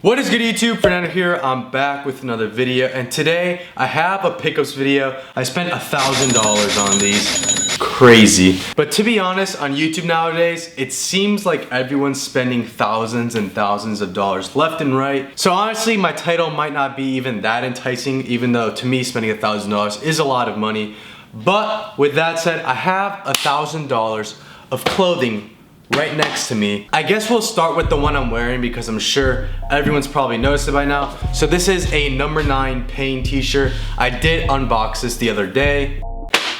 What is good YouTube? Fernando here. I'm back with another video, and today I have a pickups video. I spent $1,000 on these. Crazy. But to be honest, on YouTube nowadays, it seems like everyone's spending thousands and thousands of dollars left and right. So honestly, my title might not be even that enticing, even though to me spending $1,000 is a lot of money. But with that said, I have $1,000 of clothing right next to me. I guess we'll start with the one I'm wearing because I'm sure everyone's probably noticed it by now. So this is a number 9 Pain t-shirt. I did unbox this the other day.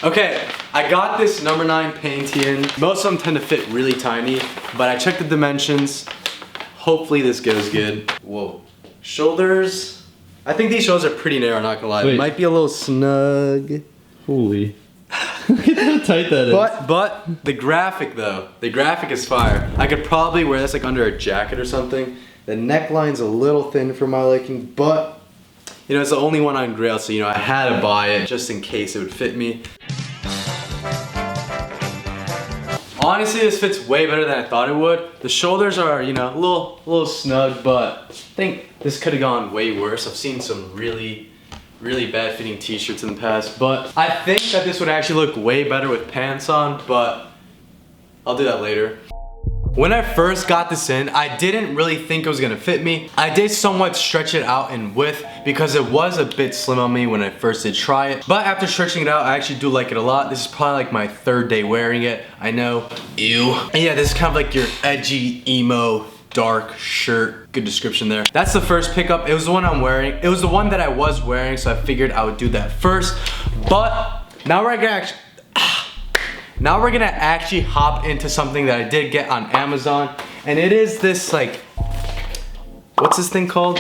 Okay, I got this number 9 Pain tee in. Most of them tend to fit really tiny, but I checked the dimensions. Hopefully this goes good. Whoa. Shoulders. I think these shoulders are pretty narrow, not gonna lie. It might be a little snug. Holy. Look at how tight that is. But the graphic though, the graphic is fire. I could probably wear this like under a jacket or something. The neckline's a little thin for my liking, but you know, it's the only one on Grails, so you know, I had to buy it just in case it would fit me. Honestly, this fits way better than I thought it would. The shoulders are, you know, a little snug, but I think this could have gone way worse. I've seen some really bad fitting t-shirts in the past, but I think that this would actually look way better with pants on, but I'll do that later. When I first got this in, I didn't really think it was gonna fit me. I did somewhat stretch it out in width because it was a bit slim on me when I first did try it, but after stretching it out, I actually do like it a lot. This is probably like my 3rd day wearing it. I know, ew. And yeah, this is kind of like your edgy, emo, dark shirt. Good description there. That's the first pickup. It was the one I'm wearing. It was the one that I was wearing, so I figured I would do that first. But now we're gonna actually hop into something that I did get on Amazon, and it is this like, what's this thing called?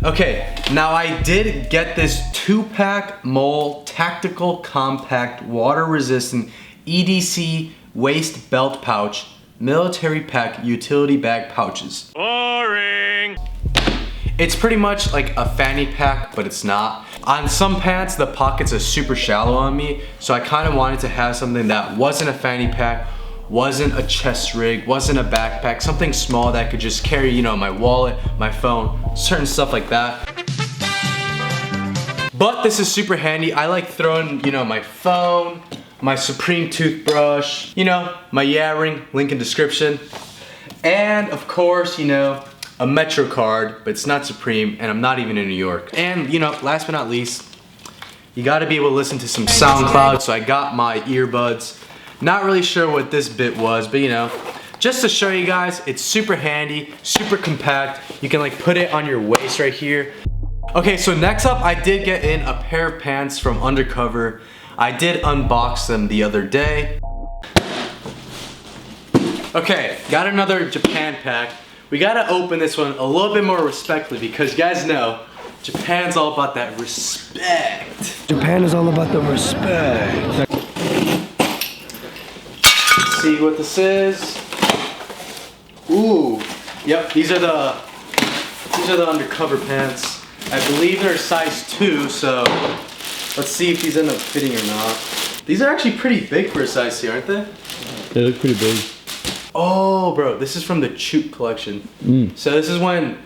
Okay, now I did get this 2-pack Mole Tactical Compact Water Resistant EDC Waist Belt Pouch Military Pack Utility Bag Pouches. Boring! It's pretty much like a fanny pack, but it's not. On some pants, the pockets are super shallow on me, so I kind of wanted to have something that wasn't a fanny pack, wasn't a chest rig, wasn't a backpack, something small that could just carry, you know, my wallet, my phone, certain stuff like that. But this is super handy. I like throwing, you know, my phone, my Supreme toothbrush, you know, my ring, link in description. And of course, you know, a Metro card, but it's not Supreme, and I'm not even in New York. And you know, last but not least, you gotta be able to listen to some SoundCloud, so I got my earbuds. Not really sure what this bit was, but you know, just to show you guys, it's super handy, super compact. You can like put it on your waist right here. Okay, so next up, I did get in a pair of pants from Undercover. I did unbox them the other day. Okay, got another Japan pack. We gotta open this one a little bit more respectfully because you guys know, Japan's all about that respect. Japan is all about the respect. Let's see what this is. Ooh, yep, these are the Undercover pants. I believe they're size 2, so let's see if these end up fitting or not. These are actually pretty big for a size 2, aren't they? They look pretty big. Oh, bro, this is from the Choot collection. So this is when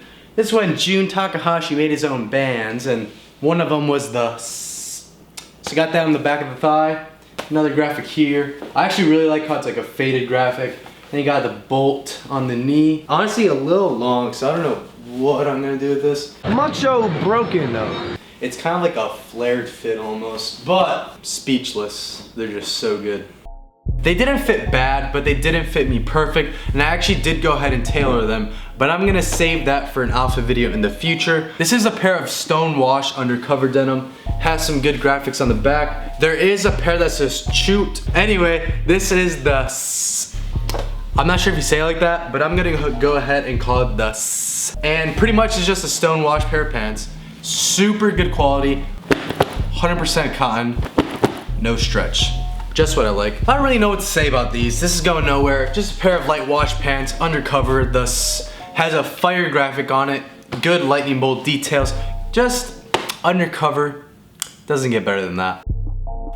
Jun Takahashi made his own bands, and one of them was the S. So you got that on the back of the thigh. Another graphic here. I actually really like how it's like a faded graphic. And you got the bolt on the knee. Honestly, a little long, so I don't know what I'm gonna do with this. Macho broken though. It's kind of like a flared fit almost, but speechless. They're just so good. They didn't fit bad, but they didn't fit me perfect, and I actually did go ahead and tailor them, but I'm gonna save that for an outfit video in the future. This is a pair of Stonewash Undercover denim. Has some good graphics on the back. There is a pair that says Choot. Anyway, this is the S. I'm not sure if you say it like that, but I'm gonna go ahead and call it the S. And pretty much it's just a Stonewash pair of pants. Super good quality, 100% cotton, no stretch. Just what I like. I don't really know what to say about these. This is going nowhere. Just a pair of light wash pants, Undercover. This has a fire graphic on it. Good lightning bolt details. Just Undercover. Doesn't get better than that.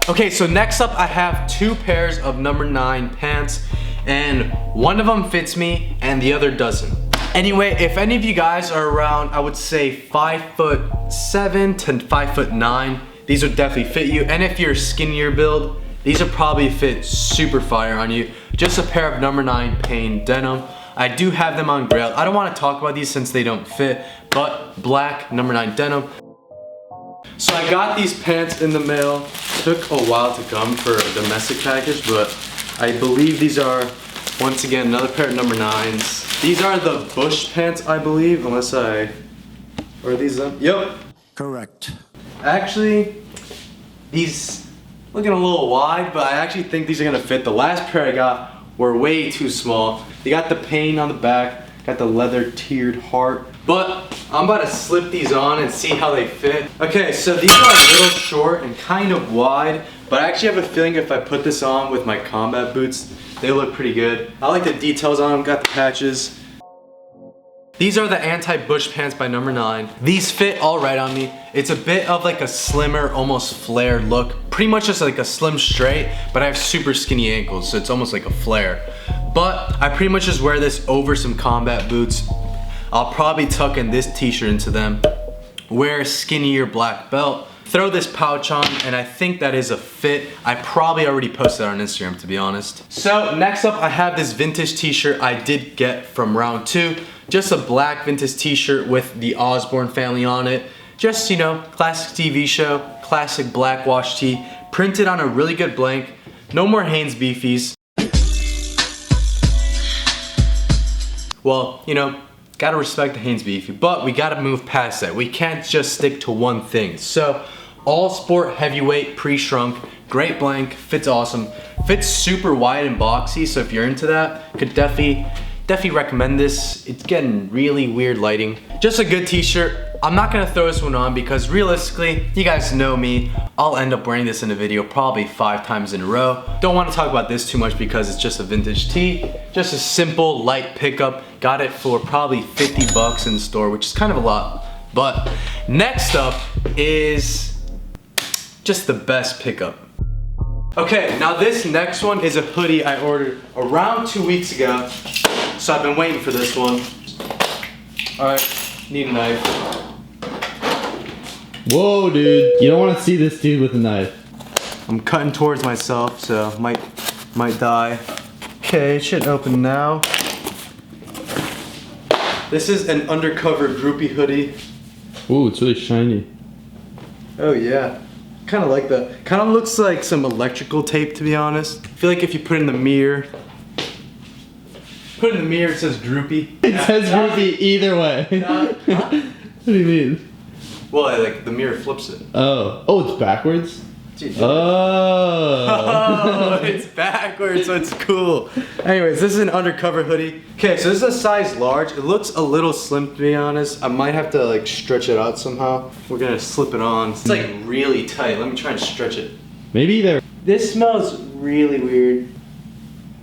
Okay, so next up I have 2 pairs of number 9 pants, and one of them fits me and the other doesn't. Anyway, if any of you guys are around, I would say 5'7" to 5'9", these would definitely fit you. And if you're a skinnier build, these would probably fit super fire on you. Just a pair of number 9 Pain denim. I do have them on Grails. I don't want to talk about these since they don't fit, but black number 9 denim. So I got these pants in the mail. Took a while to come for a domestic package, but I believe these are, once again, another pair of number 9s. These are the Bush pants, I believe, unless are these them? Yep. Correct. Actually, these looking a little wide, but I actually think these are gonna fit. The last pair I got were way too small. They got the Pain on the back, got the leather tiered heart. But I'm about to slip these on and see how they fit. Okay, so these are a little short and kind of wide, but I actually have a feeling if I put this on with my combat boots, they look pretty good. I like the details on them, got the patches. These are the anti-bush pants by number 9. These fit all right on me. It's a bit of like a slimmer, almost flared look. Pretty much just like a slim straight, but I have super skinny ankles, so it's almost like a flare. But I pretty much just wear this over some combat boots. I'll probably tuck in this t-shirt into them, wear a skinnier black belt, throw this pouch on, and I think that is a fit. I probably already posted it on Instagram, to be honest. So next up, I have this vintage t-shirt I did get from round 2. Just a black vintage t-shirt with the Osbourne family on it. Just, you know, classic TV show, classic black wash tee, printed on a really good blank. No more Hanes beefies. Well, you know, gotta respect the Hanes beefy, but we gotta move past that. We can't just stick to one thing. So, all sport heavyweight pre-shrunk, great blank, fits awesome. Fits super wide and boxy, so if you're into that, could definitely recommend this. It's getting really weird lighting. Just a good t-shirt. I'm not gonna throw this one on because realistically, you guys know me, I'll end up wearing this in a video probably 5 times in a row. Don't wanna talk about this too much because it's just a vintage tee. Just a simple, light pickup. Got it for probably 50 bucks in the store, which is kind of a lot. But next up is just the best pickup. Okay, now this next one is a hoodie I ordered around 2 weeks ago. So I've been waiting for this one. All right, need a knife. Whoa, dude. You don't want to see this dude with a knife. I'm cutting towards myself, so might die. Okay, it should open now. This is an Undercover droopy hoodie. Ooh, it's really shiny. Oh yeah, kind of like that. Kind of looks like some electrical tape, to be honest. I feel like if you put it in the mirror, it says droopy. It says droopy either way. What do you mean? Well, like the mirror flips it. Oh, it's backwards? Dude, Oh, it's backwards, so it's cool. Anyways, this is an Undercover hoodie. Okay, so this is a size large. It looks a little slim, to be honest. I might have to like stretch it out somehow. We're gonna slip it on. It's like really tight. Let me try and stretch it. Maybe they're... This smells really weird.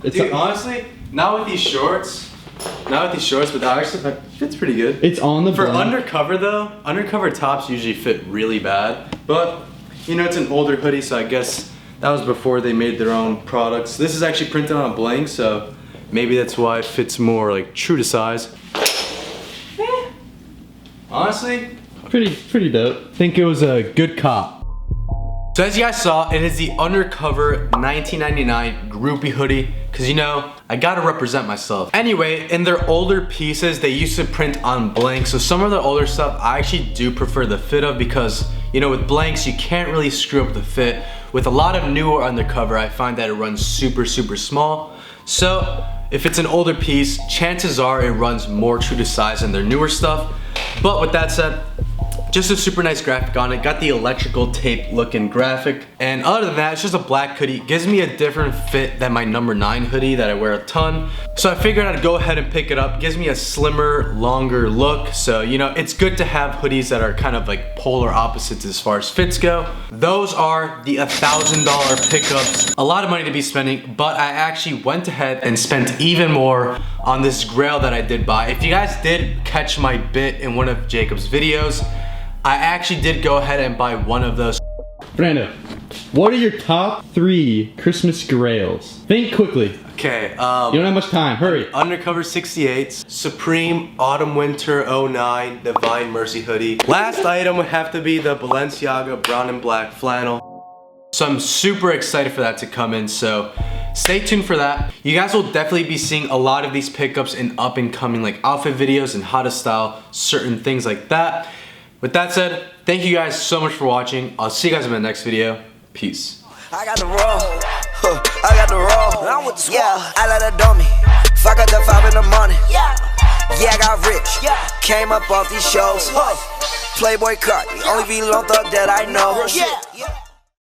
It's Dude, honestly, not with these shorts, but actually it fits pretty good. It's on the For blank. Undercover though, Undercover tops usually fit really bad, but you know, it's an older hoodie, so I guess that was before they made their own products. This is actually printed on a blank, so maybe that's why it fits more like true to size. Honestly, Pretty dope. think it was a good cop. So as you guys saw, it is the Undercover 1999 groupie hoodie, because you know, I gotta represent myself. Anyway, in their older pieces, they used to print on blank, so some of the older stuff I actually do prefer the fit of because, you know, with blanks, you can't really screw up the fit. With a lot of newer Undercover, I find that it runs super small. So if it's an older piece, chances are it runs more true to size than their newer stuff. But with that said, just a super nice graphic on it. Got the electrical tape looking graphic. And other than that, it's just a black hoodie. Gives me a different fit than my number 9 hoodie that I wear a ton. So I figured I'd go ahead and pick it up. Gives me a slimmer, longer look. So, you know, it's good to have hoodies that are kind of like polar opposites as far as fits go. Those are the $1,000 pickups. A lot of money to be spending, but I actually went ahead and spent even more on this Grail that I did buy. If you guys did catch my bit in one of Jacob's videos, I actually did go ahead and buy one of those. Brando, What are your top 3 Christmas Grails? Think quickly. Okay, You don't have much time. Hurry. Undercover 68s, Supreme Autumn Winter 09 Divine Mercy hoodie. Last item would have to be the Balenciaga brown and black flannel. So I'm super excited for that to come in, so stay tuned for that. You guys will definitely be seeing a lot of these pickups in up and coming like outfit videos and how to style certain things like that. With that said, thank you guys so much for watching. I'll see you guys in the next video. Peace. I got the roll, I got the roll. I'm with the squad. Yeah, I let her dump me. Fuck up the 5 in the morning. Yeah, I got rich. Yeah, came up off these shows. Playboy Cardi, only be long thug that I know. Yeah.